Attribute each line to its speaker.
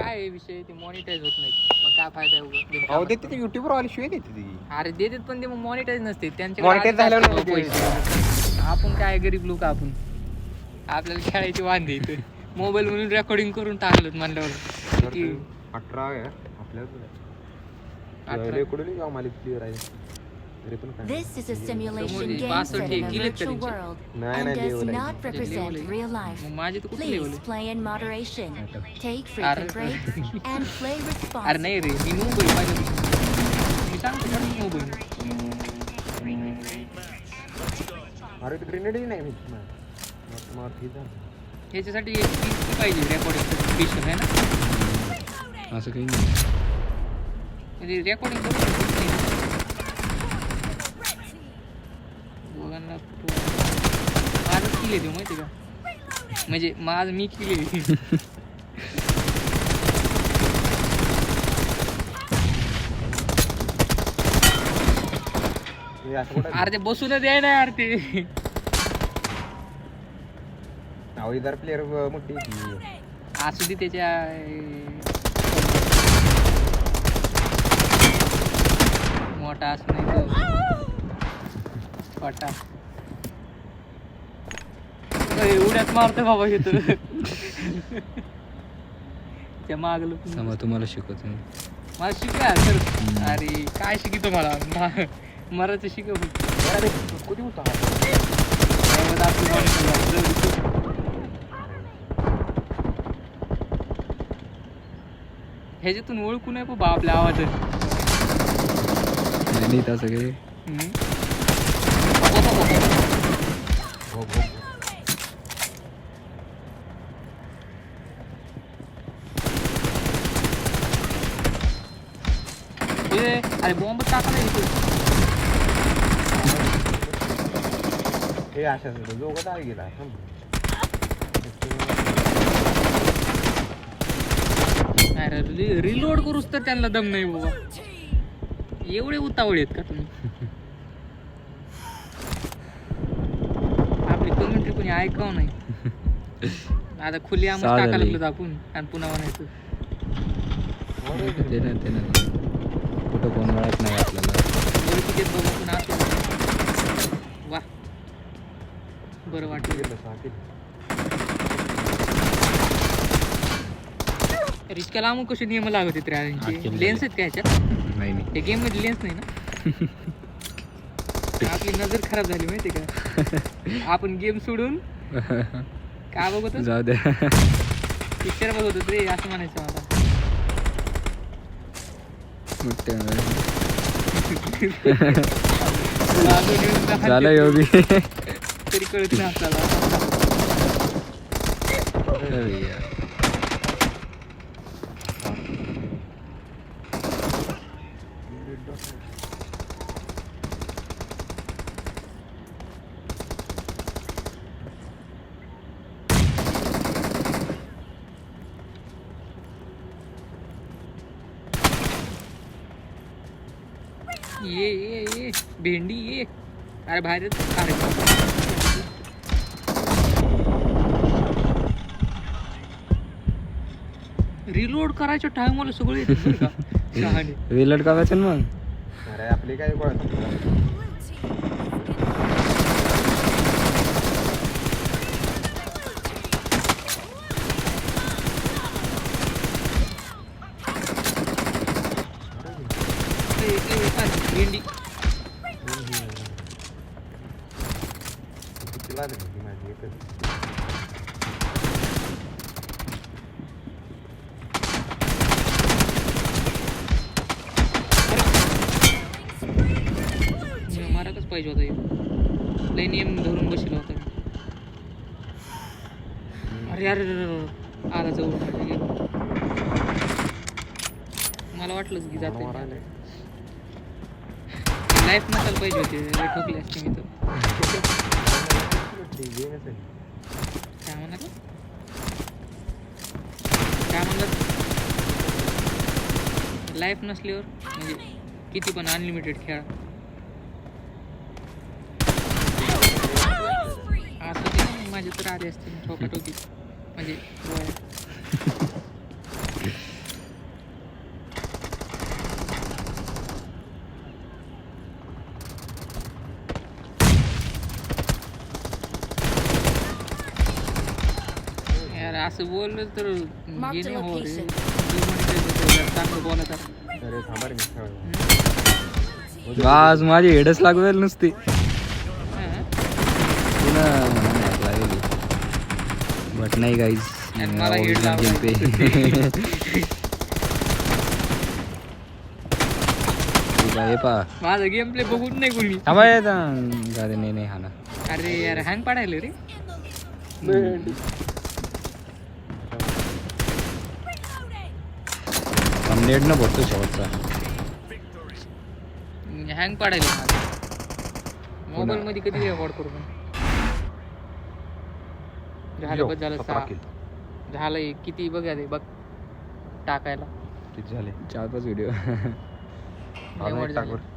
Speaker 1: काय विषय ते मॉनिटाईज होत नाही मग काय फायदा आहे उगाच?
Speaker 2: अहो देते ते युट्यूबवर वाली शिवाय देते ती.
Speaker 1: अरे देतात पण ते मग मॉनिटाईज नसते
Speaker 2: Monetize झाल्यावर नाही ते.
Speaker 1: पैसे आपण काय गरीब लोक आपण आपल्याला खेळायची वांदे इथे मोबाईल म्हणून रेकॉर्डिंग करून टाकलं म्हणल्यावर किती
Speaker 2: 18 आहे आपल्याला रेकॉर्डिंग जाऊ मला क्लिअर आहे तरी पण काय
Speaker 3: This is a simulation
Speaker 1: Somebody
Speaker 3: game
Speaker 1: passed
Speaker 3: set
Speaker 1: it,
Speaker 3: in a
Speaker 1: kill it,
Speaker 3: virtual
Speaker 1: Karinchi.
Speaker 3: world
Speaker 2: नाही
Speaker 3: and
Speaker 2: नाही
Speaker 3: does
Speaker 2: लेवल
Speaker 3: not
Speaker 2: आहे
Speaker 3: represent real life.
Speaker 1: मग माझी तर कुठे
Speaker 3: Please
Speaker 1: level
Speaker 3: play in moderation. Take
Speaker 1: Are-
Speaker 3: frequent breaks and play
Speaker 1: अरे
Speaker 3: responsibly.
Speaker 1: नाही रे मी mobile माझ्या मी सांगतो ना मोबाईल
Speaker 2: अरे ते ग्रेनेडही नाही भेटत मार ठीक आहे
Speaker 1: याच्यासाठी एक PC पाहिजे रेकॉर्डिंग स्पेशल आहे ना
Speaker 4: असं काही नाही.
Speaker 1: म्हणजे रेकॉर्डिंग करू शकत नाही दोघांना माझंच केले देऊ माहिती का म्हणजे माझं मी केले
Speaker 2: हे असं कुठं
Speaker 1: अरे ते बसून द्याय ना यार ते
Speaker 2: अहो इधर प्लेअर मोठी आहे ती.
Speaker 1: असू दे त्याच्या मोठा असं नाही तर छोटा उड्यात मारतो बाबा घेतो त्या मागलं
Speaker 4: थांबा तुम्हाला शिकवतो मी.
Speaker 1: मला शिकवा सर अरे काय शिकतो मला मराठी शिकव
Speaker 2: अरे कधी होता
Speaker 1: ह्याच्यातून ओळखू नाही बाबा आपल्या आवाजात
Speaker 4: नाही तसं काही
Speaker 2: हो हो
Speaker 1: अरे बॉम्ब टाकला इथे
Speaker 2: हे अशाच दोघं काय गेला
Speaker 1: अरे रिलोड करूच तर त्यांना दम नाही बाबा एवढे उतावळे आहेत का तुम्ही आपली कमेंट्री कोणी ऐकाव नाही आता खुली आमच
Speaker 4: सहा
Speaker 1: टाकायला
Speaker 4: झाले.
Speaker 1: लागलो आपण आणि पुन्हा म्हणायचं
Speaker 4: ते ना कुठं कोण ओळख नाही आपल्याला.
Speaker 1: ओळखीचे बघा पुन्हा असं वा बरं वाटलं रिचका लांबून कसे नियम लागत आहेत
Speaker 4: केले.
Speaker 1: लेन्स आहेत का ह्याच्यात
Speaker 4: नाही नाही
Speaker 1: हे गेम मध्ये लेन्स नाही ना आपली नजर खराब झाली माहिती का आपण गेम सोडून काय बघत होतो?
Speaker 4: जाऊ द्या.
Speaker 1: पिक्चर बघत होतो रे असं म्हणायचं मला
Speaker 4: मोठ्या
Speaker 1: अजून येऊन दहा
Speaker 4: झालं योगी.
Speaker 1: तरी कळत नाही आपल्याला
Speaker 4: अरे यार.
Speaker 1: ये भेंडी ये अरे बाहेर येत. अरे रिलोड करायच्या टायमाला सगळे येतात बरं का शहाणे.
Speaker 4: विलट करायचं ना मग.
Speaker 2: अरे आपली काय गोळा
Speaker 1: इकडे येतात भेंडी
Speaker 2: किती लागली माझी एकच
Speaker 1: माराकच पाहिजे होता हे. लय नियम धरून बसला होता मी. अरे अरे अरे, अरे आला जवळ माझ्या गेला. मला वाटलंच की जाते लाईफ नसायला पाहिजे होते लय ठोकले असते मी तर काय म्हणाल काय म्हणलं लाईफ नसल्यावर म्हणजे किती पण अनलिमिटेड खेळा असं ते माझे तर आले असते ठोकाठोकी म्हणजे असं बोललं तर हे
Speaker 3: Marked a
Speaker 1: नाही हो रे.
Speaker 3: location.
Speaker 1: चांगलं बोलत
Speaker 2: अरे थांबा रे मी खेळायला.
Speaker 4: आज माझी हेडच लागवेल नुसती पुन्हा लागली बट नाही गाईज
Speaker 1: आणि मला हेड लावायचं.
Speaker 4: हे पा
Speaker 1: माझा गेम प्ले बघून नाही कोणी.
Speaker 4: थांबा गाडी नाही हा ना
Speaker 1: अरे यार हँग पाडायला रे.
Speaker 4: नेट न भरतो शेवटचा
Speaker 1: हँग पाडायला मोबाईल मध्ये कधी रेकॉर्ड करू पण. झालं बस झालं 6 झालंय किती बघा ते बघ टाकायला
Speaker 2: किती झाले
Speaker 4: 4-5 व्हिडिओ
Speaker 1: लय मोठं झालं.